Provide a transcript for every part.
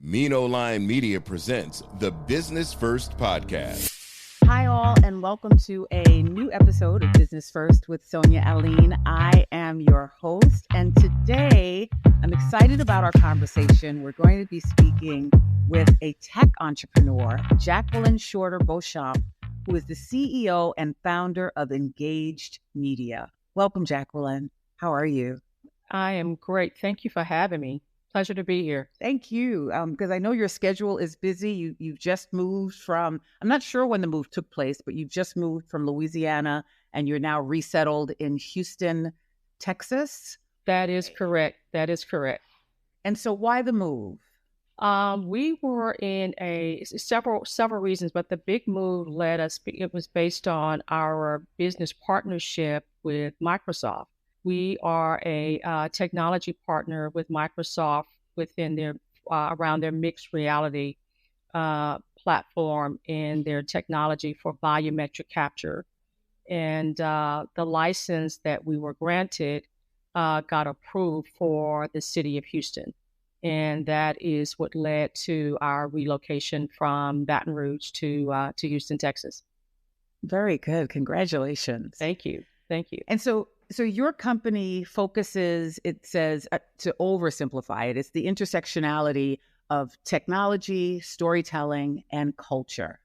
Mino Line Media presents the Business First Podcast. Hi, all, and welcome to a new episode of Business First with Sonia Alleyne. I am your host, and today I'm excited about our conversation. We're going to be speaking with a tech entrepreneur, Jacqueline Shorter Beauchamp, who is the CEO and founder of Engaged Media. Welcome, Jacqueline. How are you? I am great. Thank you for having me. Pleasure to be here. Thank you. Because I know your schedule is busy. You've just moved from, I'm not sure when the move took place, but you've just moved from Louisiana and you're now resettled in Houston, Texas. That is correct. And so why the move? We were in several reasons, but the big move it was based on our business partnership with Microsoft. We are a technology partner with Microsoft within their around their mixed reality platform and their technology for volumetric capture. And the license that we were granted got approved for the city of Houston. And that is what led to our relocation from Baton Rouge to Houston, Texas. Very good. Congratulations. Thank you. And so your company focuses, it says, to oversimplify it, it's the intersectionality of technology, storytelling, and culture.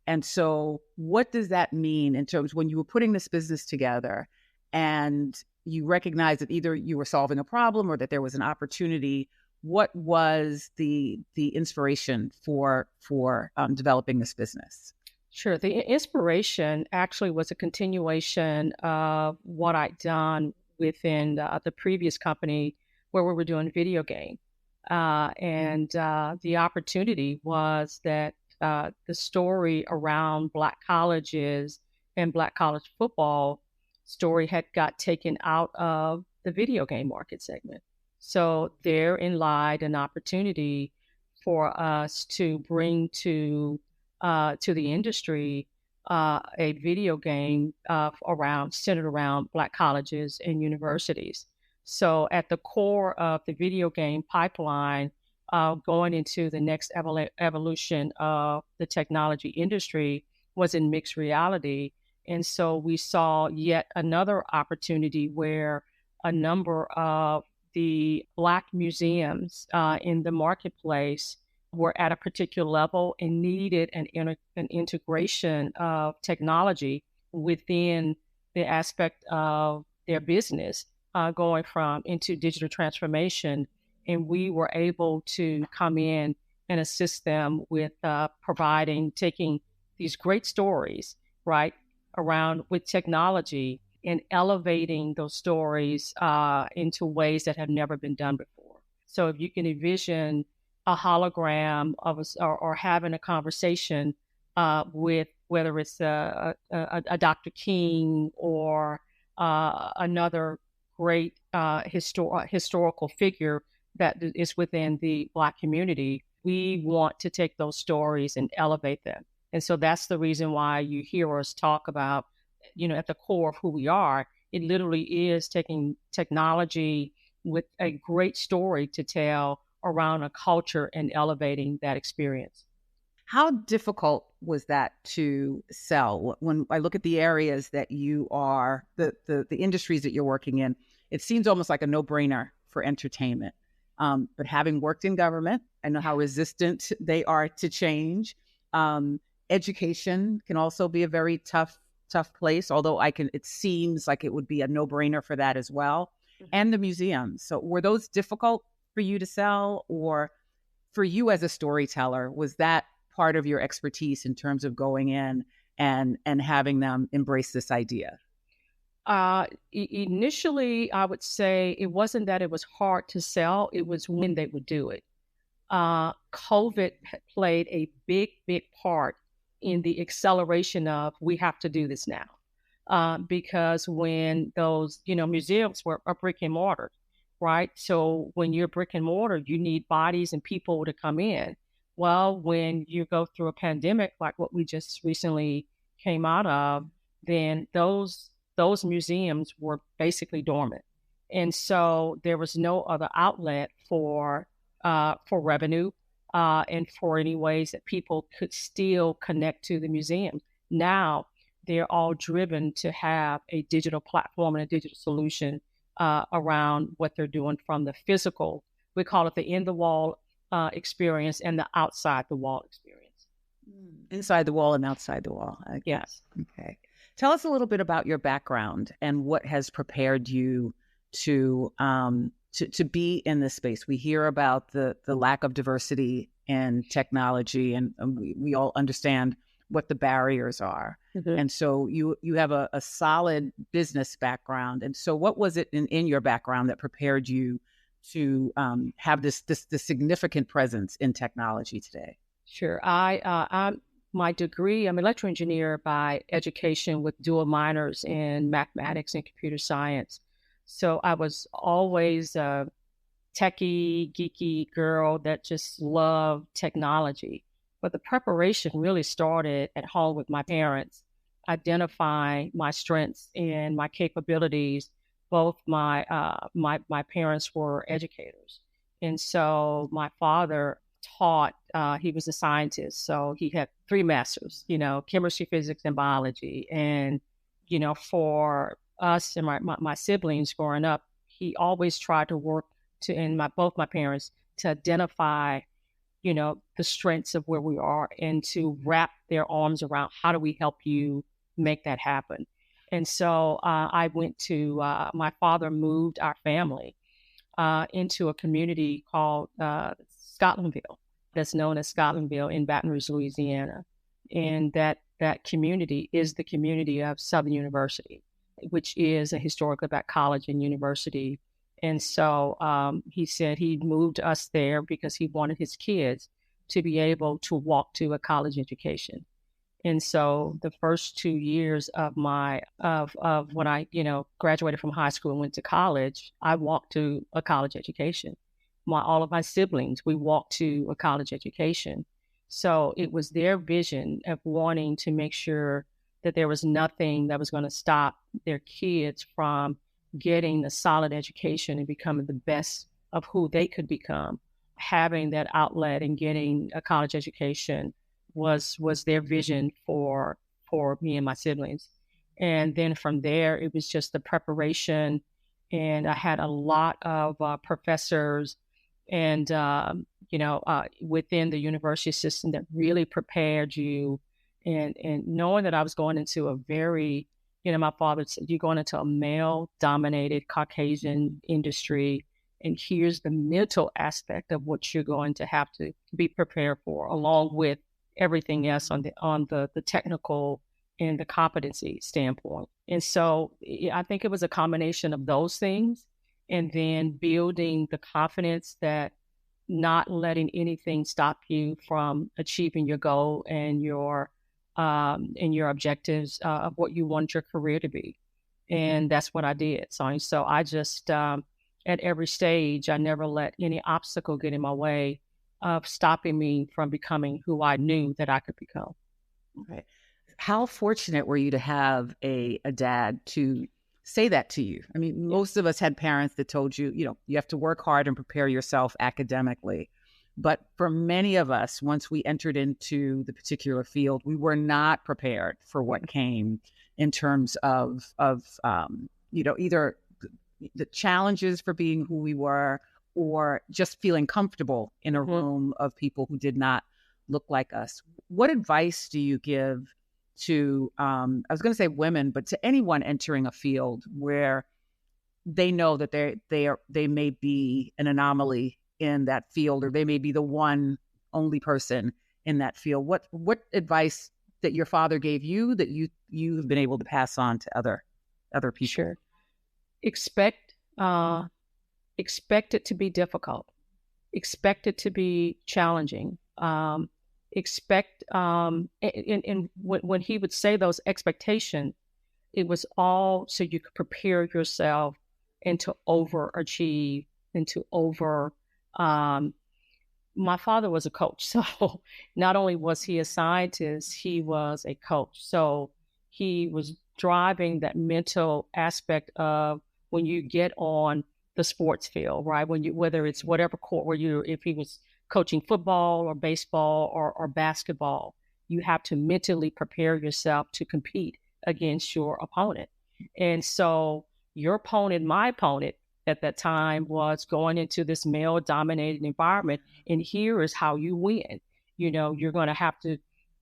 And so what does that mean in terms when you were putting this business together and you recognized that either you were solving a problem or that there was an opportunity? What was the inspiration for developing this business? Sure. The inspiration actually was a continuation of what I'd done within the previous company where we were doing video game. And the opportunity was that the story around Black colleges and Black college football story got taken out of the video game market segment. So therein lied an opportunity for us to bring to the industry a video game centered around Black colleges and universities. So at the core of the video game pipeline, going into the next evolution of the technology industry was in mixed reality. And so we saw yet another opportunity where a number of the Black museums in the marketplace were at a particular level and needed an integration of technology within the aspect of their business going into digital transformation. And we were able to come in and assist them with taking these great stories, right, around with technology and elevating those stories into ways that have never been done before. So if you can envision a hologram of us or having a conversation with whether it's a Dr. King or another great historical figure that is within the Black community, we want to take those stories and elevate them. And so that's the reason why you hear us talk about, at the core of who we are, it literally is taking technology with a great story to tell around a culture and elevating that experience. How difficult was that to sell? When I look at the areas that you are, the industries that you're working in, it seems almost like a no-brainer for entertainment. But having worked in government, I know how resistant they are to change. Education can also be a very tough place, although it seems like it would be a no-brainer for that as well. Mm-hmm. And the museums. So were those difficult for you to sell, or for you as a storyteller, was that part of your expertise in terms of going in and having them embrace this idea? Initially, I would say it wasn't that it was hard to sell, it was when they would do it. COVID played a big part in the acceleration of we have to do this now. Because when those, museums are brick and mortar, right? So when you're brick and mortar, you need bodies and people to come in. Well, when you go through a pandemic like what we just recently came out of, then those museums were basically dormant. And so there was no other outlet for revenue and for any ways that people could still connect to the museum. Now, they're all driven to have a digital platform and a digital solution around what they're doing from the physical. We call it the in the wall experience and the outside the wall experience. Inside the wall and outside the wall. Yes. Okay. Tell us a little bit about your background and what has prepared you to be in this space. We hear about the lack of diversity in technology, and we all understand what the barriers are. Mm-hmm. And so you have a solid business background. And so what was it in your background that prepared you to have this significant presence in technology today? Sure. I'm my degree, I'm an electrical engineer by education with dual minors in mathematics and computer science. So I was always a techie, geeky girl that just loved technology. But the preparation really started at home with my parents, identifying my strengths and my capabilities. Both my parents were educators. And so my father taught, he was a scientist. So he had 3 masters, chemistry, physics, and biology. And, for us and my siblings growing up, he always tried to work both my parents to identify, the strengths of where we are and to wrap their arms around how do we help you make that happen. And so I went to, my father moved our family into a community called Scotlandville, that's known as Scotlandville in Baton Rouge, Louisiana. And that community is the community of Southern University, which is a historically black college and university. And so he said he moved us there because he wanted his kids to be able to walk to a college education. And so the first 2 years of of when I, graduated from high school and went to college, I walked to a college education. All of my siblings, we walked to a college education. So it was their vision of wanting to make sure that there was nothing that was going to stop their kids from getting the solid education and becoming the best of who they could become. Having that outlet and getting a college education was their vision for me and my siblings. And then from there, it was just the preparation. And I had a lot of professors and, within the university system that really prepared you. And knowing that I was going into a very, my father said, you're going into a male-dominated Caucasian industry, and here's the mental aspect of what you're going to have to be prepared for, along with everything else on the technical and the competency standpoint. And so I think it was a combination of those things, and then building the confidence that not letting anything stop you from achieving your goal and your objectives of what you want your career to be. And that's what I did, Sonia. So I just, at every stage, I never let any obstacle get in my way of stopping me from becoming who I knew that I could become. Okay. How fortunate were you to have a dad to say that to you? I mean, most of us had parents that told you, you have to work hard and prepare yourself academically. But for many of us, once we entered into the particular field, we were not prepared for what came in terms of either the challenges for being who we were, or just feeling comfortable in a room of people who did not look like us. What advice do you give to, I was going to say women, but to anyone entering a field where they know that they may be an anomaly in that field, or they may be the only person in that field? What advice that your father gave you that you have been able to pass on to other people? Sure. Expect it to be difficult. Expect it to be challenging. And when he would say those expectations, it was all so you could prepare yourself and to overachieve and to my father was a coach. So not only was he a scientist, he was a coach. So he was driving that mental aspect of when you get on the sports field, right? Whether it's whatever court if he was coaching football or baseball or basketball. You have to mentally prepare yourself to compete against your opponent. And so your opponent, my opponent at that time, was going into this male dominated environment. And here is how you win. You're going to have to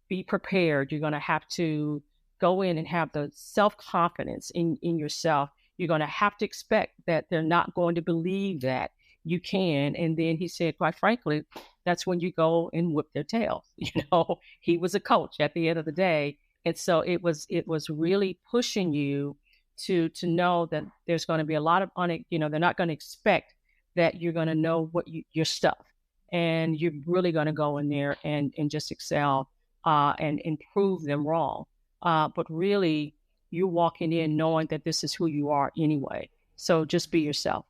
be prepared. You're going to have to go in and have the self-confidence in yourself. You're going to have to expect that they're not going to believe that you can. And then he said, quite frankly, that's when you go and whip their tails. He was a coach at the end of the day. And so it was really pushing you to know that there's going to be a lot of, they're not going to expect that you're going to know your stuff. And you're really going to go in there and just excel and prove them wrong. But really, you're walking in knowing that this is who you are anyway. So just be yourself.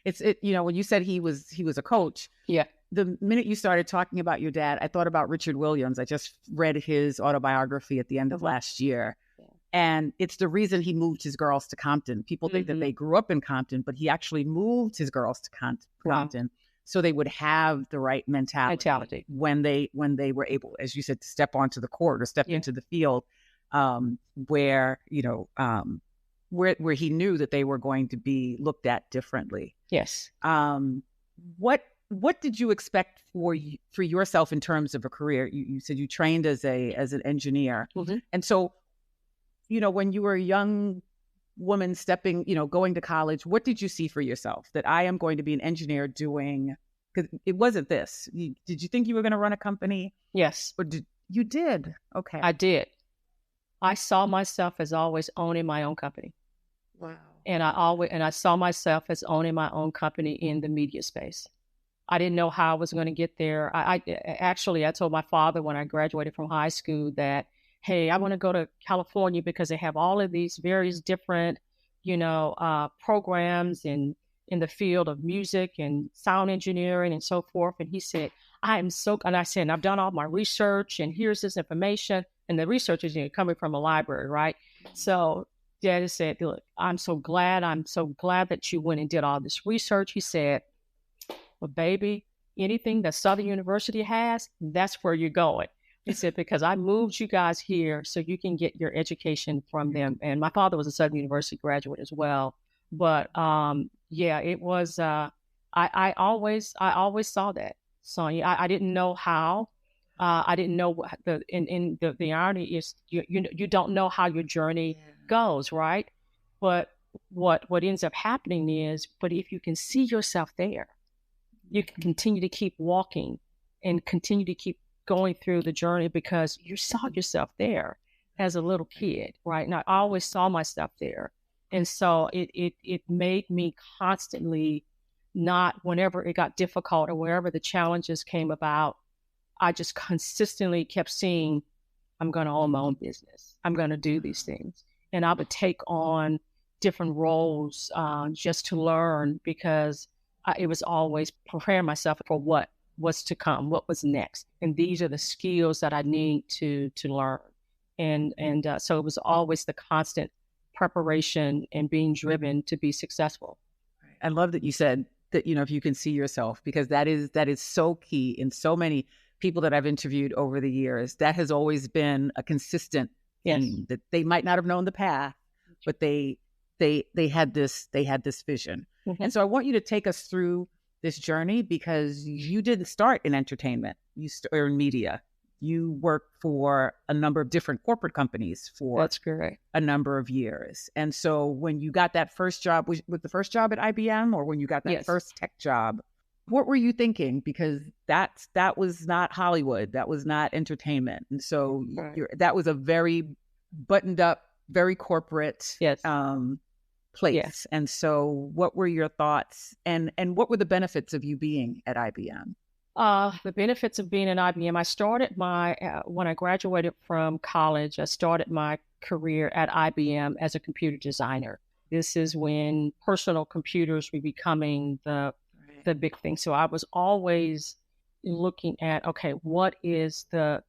When you said he was a coach. Yeah. The minute you started talking about your dad, I thought about Richard Williams. I just read his autobiography at the end of last year. Yeah. And it's the reason he moved his girls to Compton. People think that they grew up in Compton, but he actually moved his girls to Compton so they would have the right mentality when they were able, as you said, to step onto the court or step into the field, where he knew that they were going to be looked at differently. Yes. What did you expect for yourself in terms of a career? You said you trained as an engineer. Mm-hmm. And so, when you were a young woman going to college, what did you see for yourself? That I am going to be an engineer doing, because it wasn't this. Did you think you were going to run a company? Yes. Or you did? Okay. I did. I saw myself as always owning my own company. Wow. And I saw myself as owning my own company in the media space. I didn't know how I was going to get there. I told my father when I graduated from high school that, hey, I want to go to California because they have all of these various different, programs in the field of music and sound engineering and so forth. And he said, and I said, I've done all my research and here's this information. And the research is coming from a library, right? So Daddy said, look, I'm so glad that you went and did all this research. He said, well, baby, anything that Southern University has, that's where you're going. He said, because I moved you guys here so you can get your education from them. And my father was a Southern University graduate as well. But it was, I always saw that, Sonia. I didn't know how. I didn't know what the irony is, you don't know how your journey goes, right? But what ends up happening is, but if you can see yourself there, you can continue to keep walking and continue to keep going through the journey because you saw yourself there as a little kid, right? And I always saw myself there. And so it made me constantly not, whenever it got difficult or wherever the challenges came about, I just consistently kept seeing, I'm going to own my own business. I'm going to do these things. And I would take on different roles just to learn because it was always preparing myself for what was to come, what was next. And these are the skills that I need to learn. And so it was always the constant preparation and being driven to be successful. I love that you said that, if you can see yourself, because that is so key in so many people that I've interviewed over the years. That has always been a consistent thing, that they might not have known the path, but they had this vision. Mm-hmm. And so I want you to take us through this journey, because you didn't start in entertainment, or in media. You worked for a number of different corporate companies for That's correct. a number of years. And so when you got that first job, was the first job at IBM, or when you got that first tech job, what were you thinking? Because that was not Hollywood. That was not entertainment. And so that was a very buttoned up, very corporate place. Yes. And so what were your thoughts, and what were the benefits of you being at IBM? The benefits of being at IBM, I started when I graduated from college, I started my career at IBM as a computer designer. This is when personal computers were becoming the big thing. So I was always looking at, okay, what is the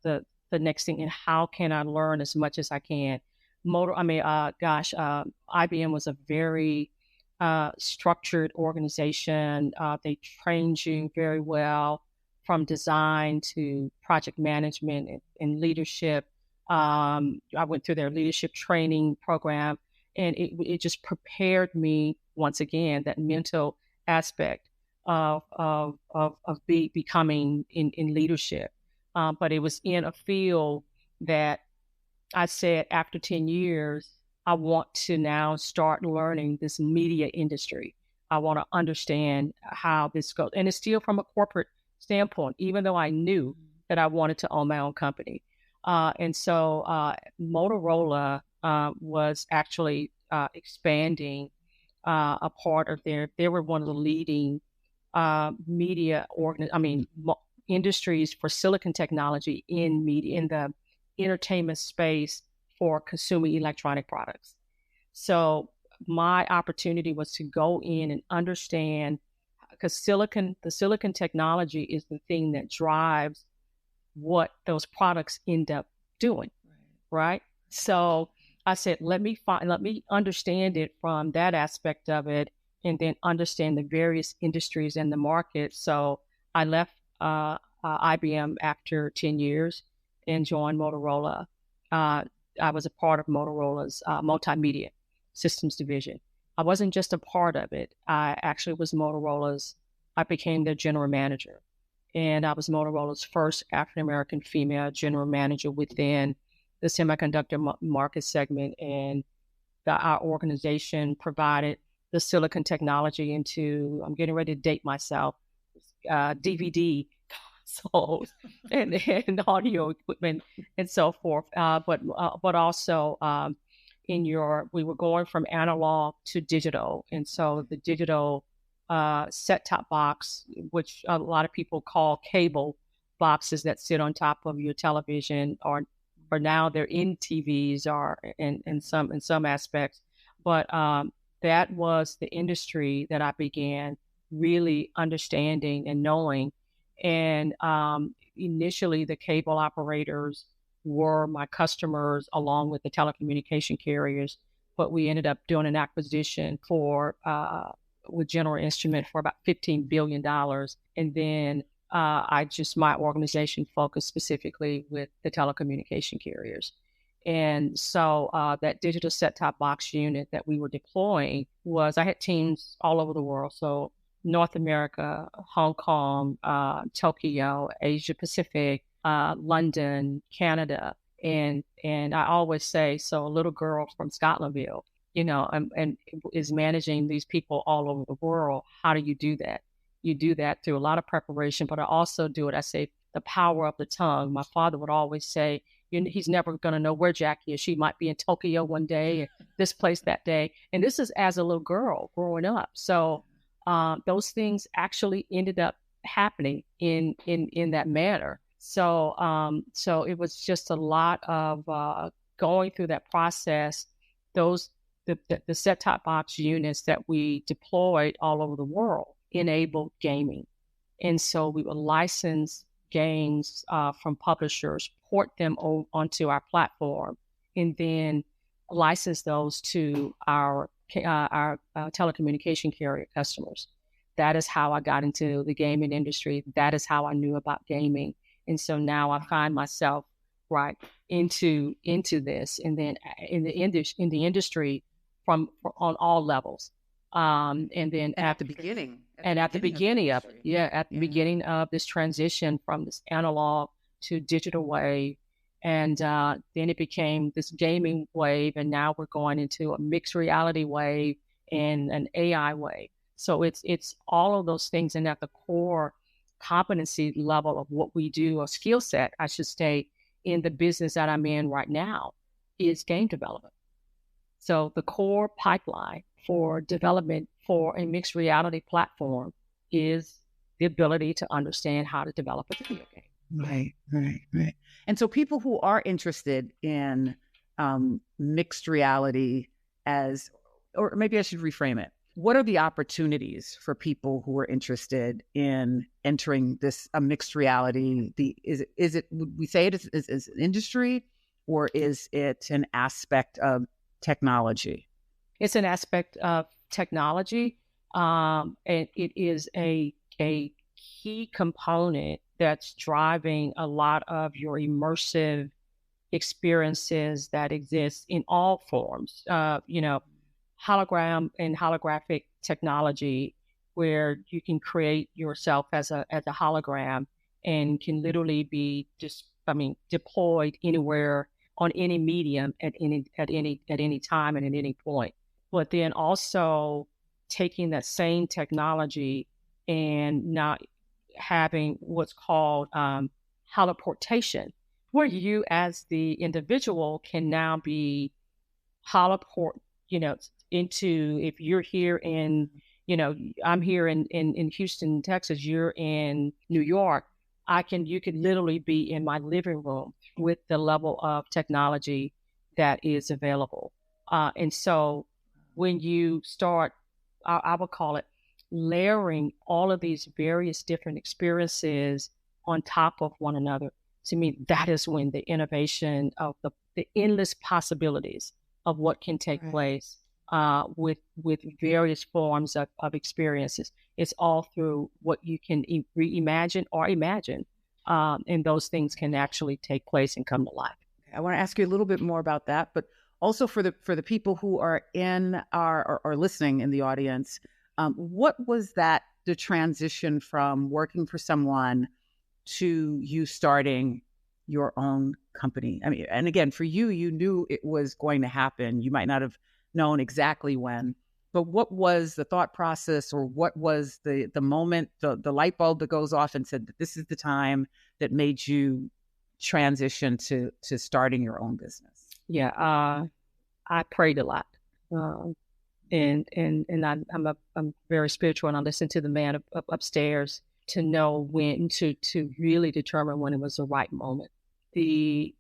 next thing, and how can I learn as much as I can? IBM was a very structured organization. They trained you very well from design to project management and leadership. I went through their leadership training program, and it just prepared me once again, that mental aspect of becoming in leadership. But it was in a field that I said, after 10 years, I want to now start learning this media industry. I want to understand how this goes. And it's still from a corporate standpoint, even though I knew that I wanted to own my own company. And so Motorola was actually expanding a part of they were one of the leading industries for silicon technology in media, in the entertainment space for consumer electronic products. So my opportunity was to go in and understand, because the silicon technology is the thing that drives what those products end up doing, right? So I said, let me understand it from that aspect of it, and then understand the various industries and the market. So I left IBM after 10 years and joined Motorola. I was a part of Motorola's multimedia systems division. I wasn't just a part of it. I actually I became their general manager. And I was Motorola's first African-American female general manager within the semiconductor market segment. And our organization provided the silicon technology into, I'm getting ready to date myself, DVD consoles and audio equipment and so forth. But also we were going from analog to digital. And so the digital set-top box, which a lot of people call cable boxes that sit on top of your television, or now they're in TVs or in some aspects. But that was the industry that I began really understanding and knowing. And initially, the cable operators were my customers, along with the telecommunication carriers. But we ended up doing an acquisition with General Instrument for about $15 billion. And then my organization focused specifically with the telecommunication carriers. And so that digital set-top box unit that we were deploying I had teams all over the world. So North America, Hong Kong, Tokyo, Asia Pacific, London, Canada. And I always say, so a little girl from Scotlandville, and is managing these people all over the world. How do you do that? You do that through a lot of preparation, but I also do it. I say the power of the tongue. My father would always say, he's never going to know where Jackie is. She might be in Tokyo one day, and this place that day. And this is as a little girl growing up. So those things actually ended up happening in that manner. So it was just a lot of going through that process. The set-top box units that we deployed all over the world enabled gaming. And so we would license games from publishers, port them onto our platform, and then license those to our telecommunication carrier customers. That is how I got into the gaming industry. That is how I knew about gaming. And so now I find myself right into this, and then in the industry on all levels. And then at the beginning of this transition from this analog to digital wave. And then it became this gaming wave. And now we're going into a mixed reality wave and an AI wave. So it's all of those things. And at the core competency level of what we do, or skill set, I should say, in the business that I'm in right now, is game development. So the core pipeline for development for a mixed reality platform is the ability to understand how to develop a video game. Right. And so people who are interested in mixed reality or maybe I should reframe it. What are the opportunities for people who are interested in entering a mixed reality? Would we say it is an industry, or is it an aspect of technology? It's an aspect of technology, and it is a key component that's driving a lot of your immersive experiences that exist in all forms. Hologram and holographic technology, where you can create yourself as a hologram and can literally be deployed anywhere on any medium at any time and at any point. But then also taking that same technology and not having what's called holoportation, where you as the individual can now be holoport, into, if you're here in, I'm here in Houston, Texas, you're in New York, you could literally be in my living room with the level of technology that is available. And so when you start, I would call it layering all of these various different experiences on top of one another, to me, that is when the innovation of the endless possibilities of what can take place with various forms of experiences. It's all through what you can reimagine or imagine, and those things can actually take place and come to life. I want to ask you a little bit more about that, but also for the people who are in or listening in the audience, what was the transition from working for someone to you starting your own company? I mean, and again, for you, you knew it was going to happen. You might not have known exactly when, but what was the thought process, or what was the moment, the light bulb that goes off and said that this is the time that made you transition to starting your own business? Yeah, I prayed a lot, and I'm very spiritual, and I listened to the man upstairs to know when to really determine when it was the right moment. The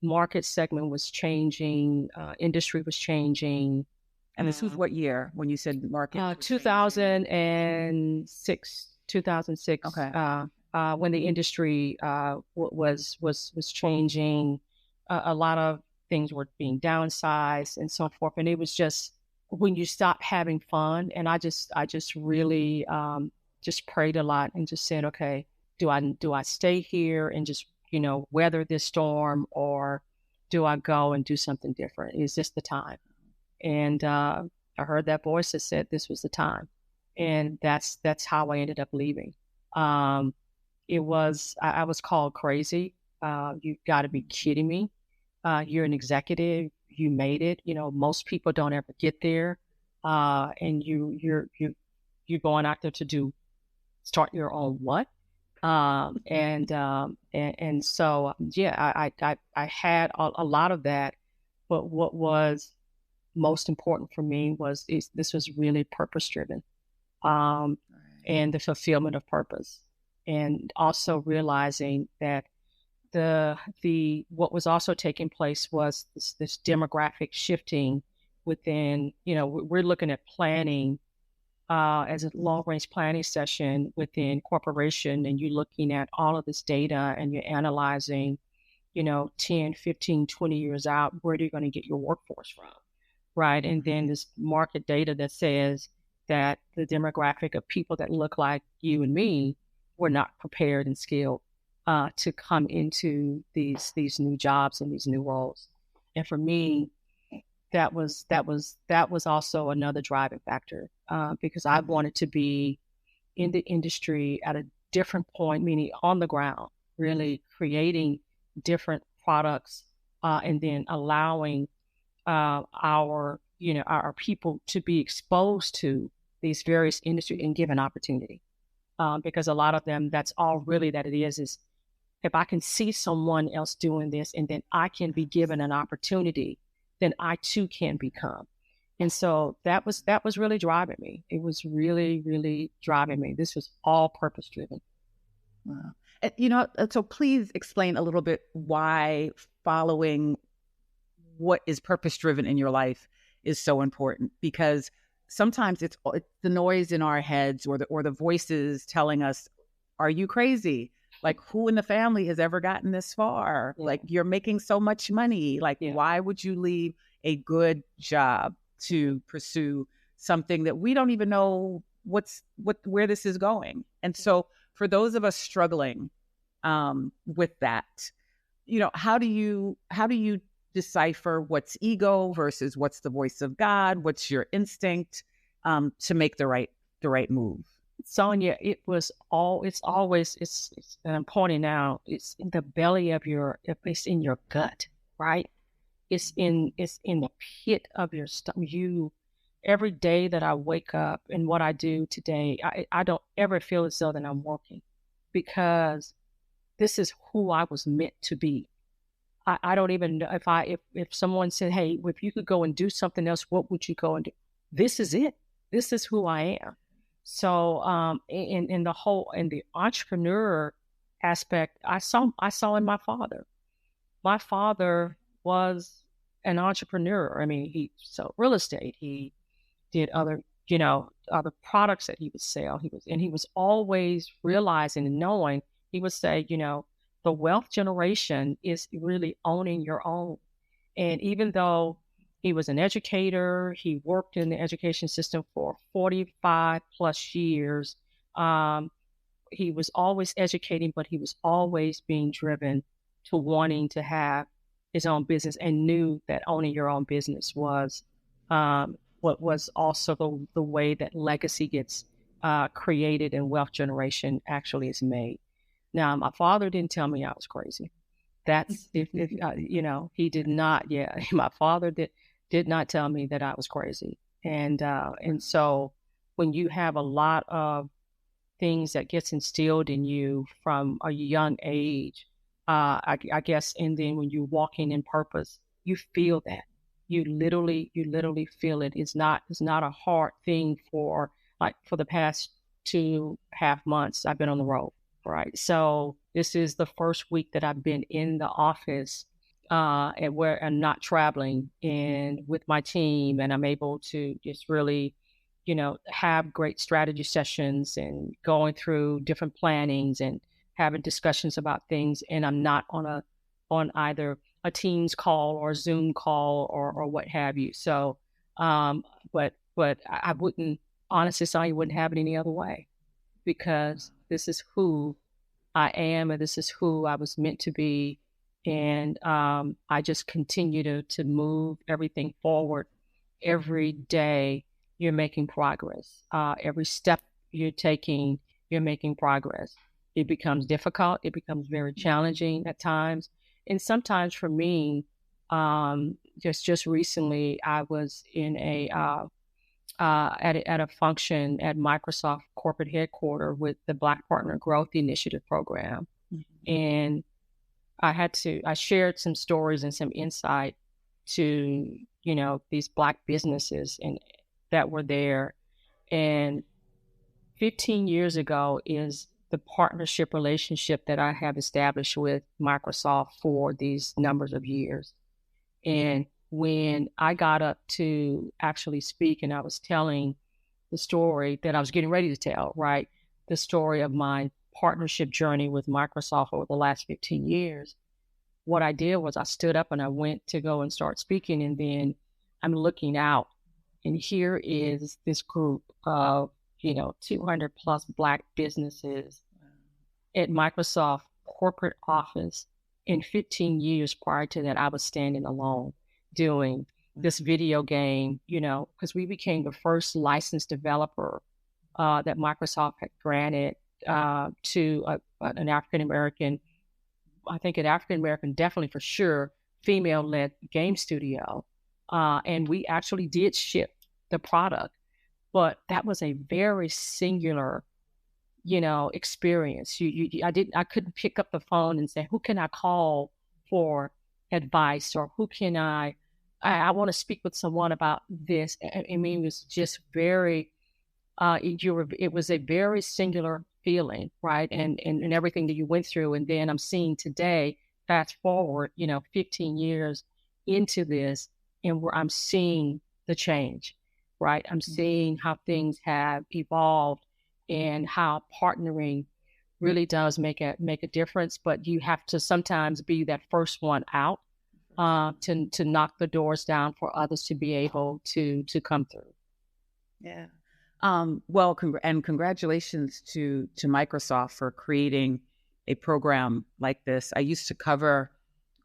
market segment was changing, industry was changing. And this was what year when you said market? 2006. Okay. When the industry was changing, a lot of things were being downsized and so forth. And it was just when you stop having fun. And I just really just prayed a lot and just said, okay, do I stay here and just weather this storm, or do I go and do something different? Is this the time? And I heard that voice that said this was the time, and that's how I ended up leaving. I was called crazy. You've got to be kidding me. You're an executive. You made it. Most people don't ever get there, and you're going out there to start your own what? And so I had a lot of that, but what was most important for me was this was really purpose driven, and the fulfillment of purpose, and also realizing that what was also taking place was this demographic shifting within. We're looking at planning as a long-range planning session within corporation, and you're looking at all of this data and you're analyzing, 10, 15, 20 years out, where are you going to get your workforce from, right? And then this market data that says that the demographic of people that look like you and me were not prepared and skilled to come into these new jobs and these new roles. And for me, that was also another driving factor, because I wanted to be in the industry at a different point, meaning on the ground, really creating different products, and then allowing our people to be exposed to these various industries and given opportunity. Because a lot of them, that's all really that it is if I can see someone else doing this and then I can be given an opportunity, then I too can become. And so that was really driving me. It was really, really driving me. This was all purpose driven. Wow. So please explain a little bit why following what is purpose driven in your life is so important, because sometimes it's the noise in our heads or the voices telling us, are you crazy? Like, who in the family has ever gotten this far? Yeah. Like, you're making so much money. Like, why would you leave a good job to pursue something that we don't even know where this is going. And so for those of us struggling with that, how do you decipher what's ego versus what's the voice of God? What's your instinct to make the right move? Sonia, it's and I'm pointing out, it's in the belly of it's in your gut, right? It's in the pit of your stomach. Every day that I wake up and what I do today, I don't ever feel as though that I'm working, because this is who I was meant to be. I don't even know if someone said, hey, if you could go and do something else, what would you go and do? This is it. This is who I am. So in the entrepreneur aspect, I saw in my father. My father was an entrepreneur. I mean, he sold real estate. He did other products that he would sell. He was always realizing and knowing. He would say, the wealth generation is really owning your own. And even though he was an educator, he worked in the education system for 45 plus years. He was always educating, but he was always being driven to wanting to have his own business, and knew that owning your own business was what was also the way that legacy gets created and wealth generation actually is made. Now, my father didn't tell me I was crazy. That's if he did not. Yeah, my father did not tell me that I was crazy. And so when you have a lot of things that gets instilled in you from a young age, I guess, and then when you're walking in purpose, you feel that. You literally feel it. It's not a hard thing for the past 2.5 months I've been on the road, right? So this is the first week that I've been in the office and where I'm not traveling and with my team, and I'm able to just really, have great strategy sessions and going through different plannings and having discussions about things. And I'm not on either a Teams call or a Zoom call or what have you. So, but I wouldn't, honestly, say I wouldn't have it any other way, because this is who I am and this is who I was meant to be. And I just continue to move everything forward. Every day you're making progress. Every step you're taking, you're making progress. It becomes difficult. It becomes very challenging at times. And sometimes for me, just recently, I was in at a function at Microsoft corporate headquarters with the Black Partner Growth Initiative program. Mm-hmm. And I shared some stories and some insight to, these Black businesses and that were there. And 15 years ago is the partnership relationship that I have established with Microsoft for these numbers of years. And when I got up to actually speak and I was telling the story that I was getting ready to tell, right? The story of my partnership journey with Microsoft over the last 15 years, what I did was I stood up and I went to go and start speaking. And then I'm looking out, and here is this group of 200 plus Black businesses at Microsoft corporate office. In 15 years prior to that, I was standing alone doing this video game, because we became the first licensed developer that Microsoft had granted to an African-American, I think an African-American, definitely for sure, female-led game studio. And we actually did ship the product. But that was a very singular, experience. I couldn't pick up the phone and say, who can I call for advice, or who can I want to speak with someone about this. I mean, it was just very, it was a very singular feeling, right? And everything that you went through. And then I'm seeing today, fast forward, 15 years into this, and where I'm seeing the change. Right. I'm seeing how things have evolved and how partnering really does make a difference. But you have to sometimes be that first one out to knock the doors down for others to be able to come through. Yeah. Well, and congratulations to Microsoft for creating a program like this. I used to cover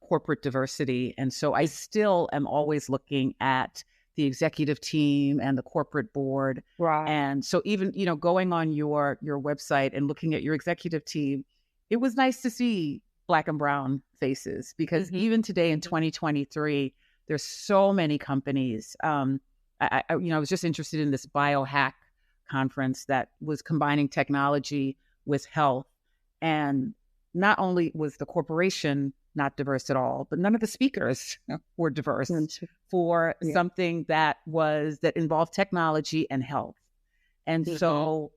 corporate diversity, and so I still am always looking at the executive team and the corporate board. Right. And so even, going on your website and looking at your executive team, it was nice to see Black and brown faces, because even today in 2023, there's so many companies. I was just interested in this biohack conference that was combining technology with health. And not only was the corporation not diverse at all, but none of the speakers were diverse for something that involved technology and health. And so,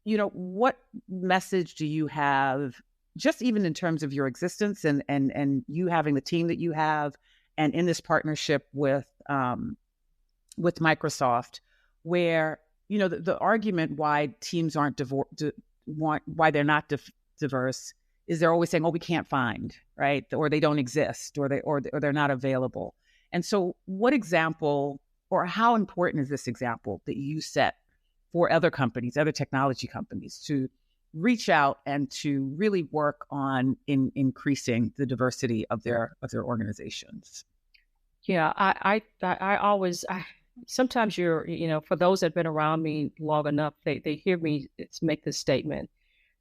what message do you have, just even in terms of your existence and you having the team that you have, and in this partnership with Microsoft, where the argument why teams aren't why they're not diverse is they're always saying, "Oh, we can't find," right, or they don't exist, or they're not available. And so, what example, or how important is this example that you set for other companies, other technology companies, to reach out and to really work on increasing the diversity of their organizations? Yeah, I always, sometimes for those that have been around me long enough, they hear me make this statement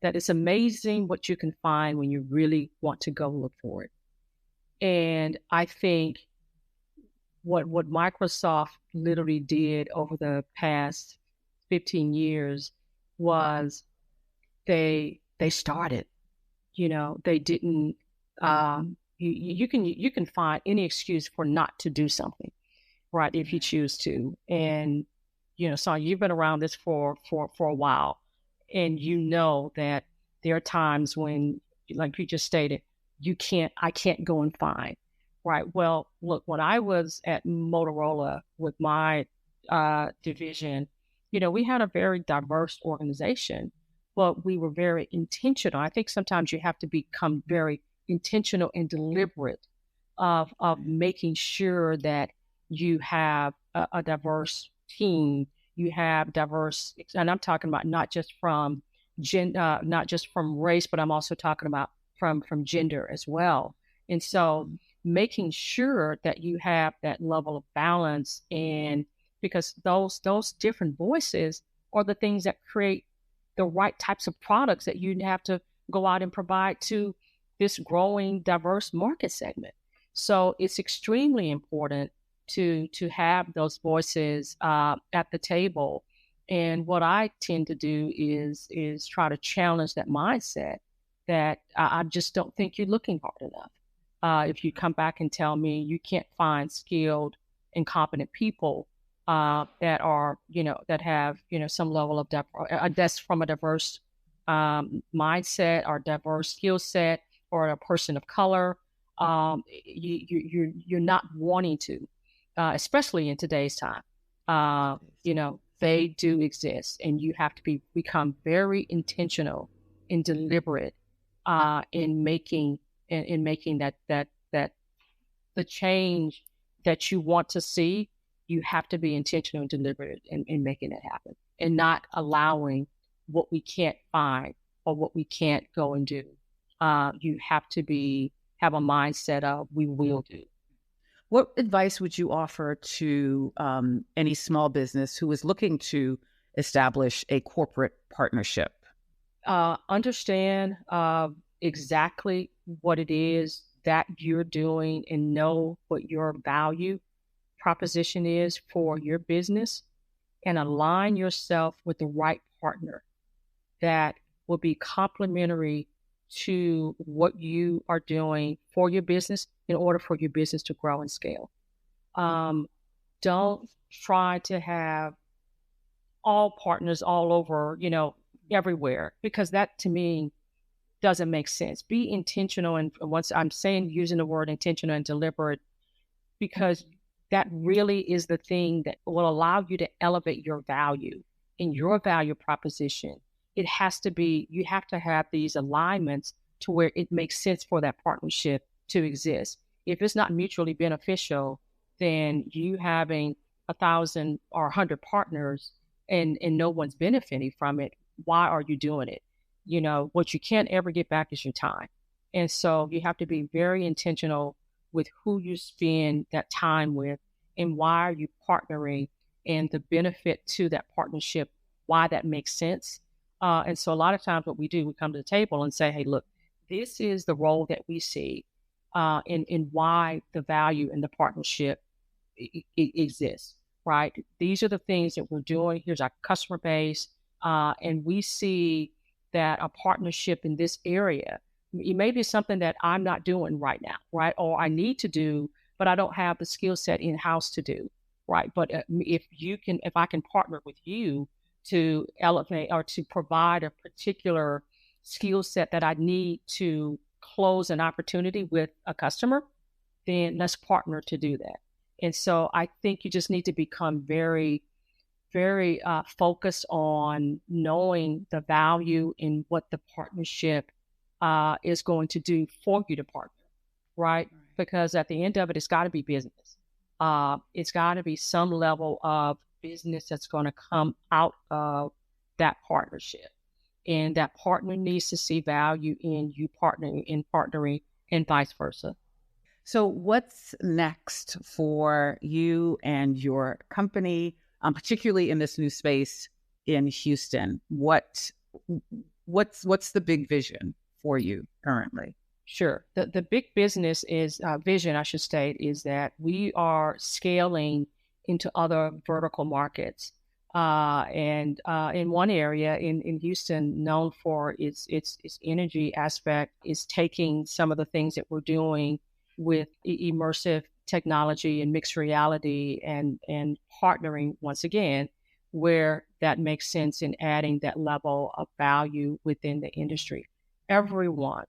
that it's amazing what you can find when you really want to go look for it. And I think what Microsoft literally did over the past 15 years was they started. They didn't. You can find any excuse for not to do something, right? If you choose to. And Sonia, you've been around this for a while, and that there are times when, like you just stated, I can't go and find, right? Well, look, when I was at Motorola with my division, we had a very diverse organization, but we were very intentional. I think sometimes you have to become very intentional and deliberate of making sure that you have a diverse team. You have diverse, and I'm talking about not just from not just from race, but I'm also talking about from gender as well. And so making sure that you have that level of balance, and because those different voices are the things that create the right types of products that you have to go out and provide to this growing diverse market segment. So it's extremely important to have those voices at the table. And what I tend to do is try to challenge that mindset that I just don't think you're looking hard enough. If you come back and tell me you can't find skilled and competent people that are, that have, some level of that's from a diverse mindset or diverse skill set, or a person of color, you're not wanting to, especially in today's time. They do exist, and you have to become very intentional and deliberate in making that the change that you want to see. You have to be intentional and deliberate in making it happen, and not allowing what we can't find or what we can't go and do. You have to have a mindset of we will do. What advice would you offer to any small business who is looking to establish a corporate partnership? Understand exactly what it is that you're doing, and know what your value proposition is for your business, and align yourself with the right partner that will be complementary to what you are doing for your business in order for your business to grow and scale. Don't try to have all partners all over, everywhere, because that to me doesn't make sense. Be intentional. And once I'm saying, using the word intentional and deliberate, because that really is the thing that will allow you to elevate your value in your value proposition. It has to be, you have to have these alignments to where it makes sense for that partnership to exist. If it's not mutually beneficial, then you having 1,000 or 100 partners and no one's benefiting from it, why are you doing it? What you can't ever get back is your time. And so you have to be very intentional with who you spend that time with and why are you partnering and the benefit to that partnership, why that makes sense. And so a lot of times what we do, we come to the table and say, hey, look, this is the role that we see and why the value in the partnership exists, right? These are the things that we're doing. Here's our customer base. And we see that a partnership in this area, it may be something that I'm not doing right now, right? Or I need to do, but I don't have the skill set in-house to do, right? But if I can partner with you to elevate or to provide a particular skill set that I need to close an opportunity with a customer, then let's partner to do that. And so I think you just need to become very, very focused on knowing the value in what the partnership is going to do for you to partner, right? Because at the end of it, it's got to be business. It's got to be some level of business that's going to come out of that partnership. And that partner needs to see value in you partnering and vice versa. So what's next for you and your company, particularly in this new space in Houston? What's the big vision for you currently? Sure. The big business is vision, I should state, is that we are scaling into other vertical markets. And in one area in Houston, known for its energy aspect, is taking some of the things that we're doing with immersive technology and mixed reality and partnering once again where that makes sense in adding that level of value within the industry. Everyone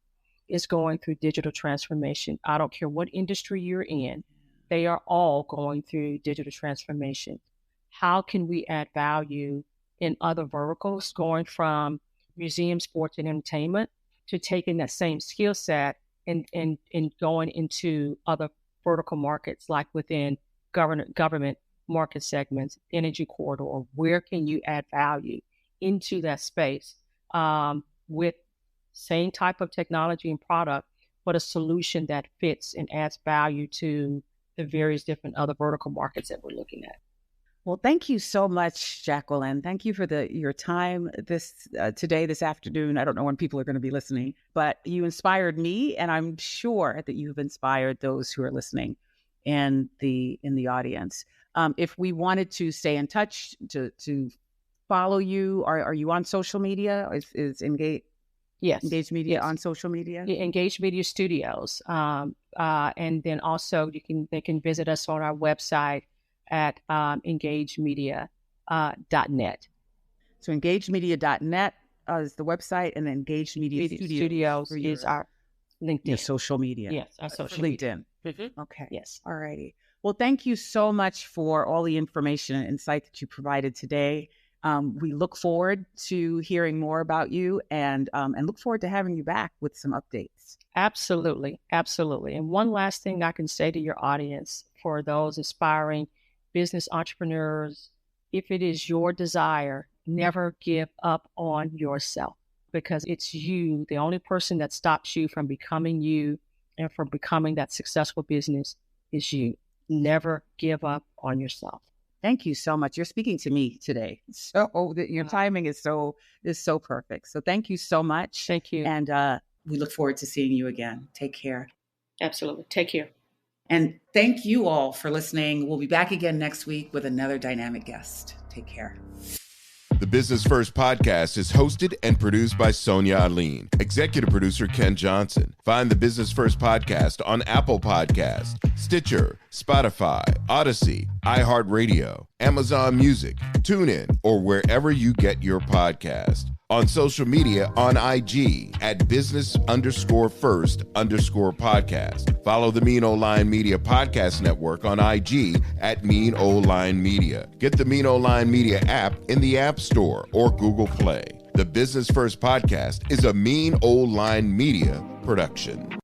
is going through digital transformation. I don't care what industry you're in, they are all going through digital transformation. How can we add value in other verticals, going from museum, sports, and entertainment to taking that same skill set and going into other vertical markets, like within government market segments, energy corridor? Where can you add value into that space with same type of technology and product, but a solution that fits and adds value to the various different other vertical markets that we're looking at? Well, thank you so much, Jacqueline. Thank you for your time this afternoon. I don't know when people are going to be listening, but you inspired me, and I'm sure that you've inspired those who are listening in the audience. If we wanted to stay in touch, to follow you, are you on social media? Is Engage? Yes. Engage Media on social media? Engage Media Studios. And then also they can visit us on our website at engagemedia.net. So engagemedia.net is the website, and then Engage Media Studios is our LinkedIn. Your social media. Yes, our social LinkedIn. Media. Mm-hmm. Okay. Yes. All righty. Well, thank you so much for all the information and insight that you provided today. We look forward to hearing more about you and look forward to having you back with some updates. Absolutely. Absolutely. And one last thing I can say to your audience, for those aspiring business entrepreneurs, if it is your desire, never give up on yourself, because it's you. The only person that stops you from becoming you and from becoming that successful business is you. Never give up on yourself. Thank you so much. You're speaking to me today. So your timing is so perfect. So thank you so much. Thank you. And we look forward to seeing you again. Take care. Absolutely. Take care. And thank you all for listening. We'll be back again next week with another dynamic guest. Take care. The Business First podcast is hosted and produced by Sonia Alleyne. Executive producer Ken Johnson. Find the Business First podcast on Apple Podcast, Stitcher, Spotify, Odyssey, iHeartRadio, Amazon Music, TuneIn, or wherever you get your podcast. On social media on IG at business_first_podcast. Follow the Mean Old Line Media Podcast Network on IG at Mean Old Line Media. Get the Mean Old Line Media app in the App Store or Google Play. The Business First podcast is a Mean Old Line Media production.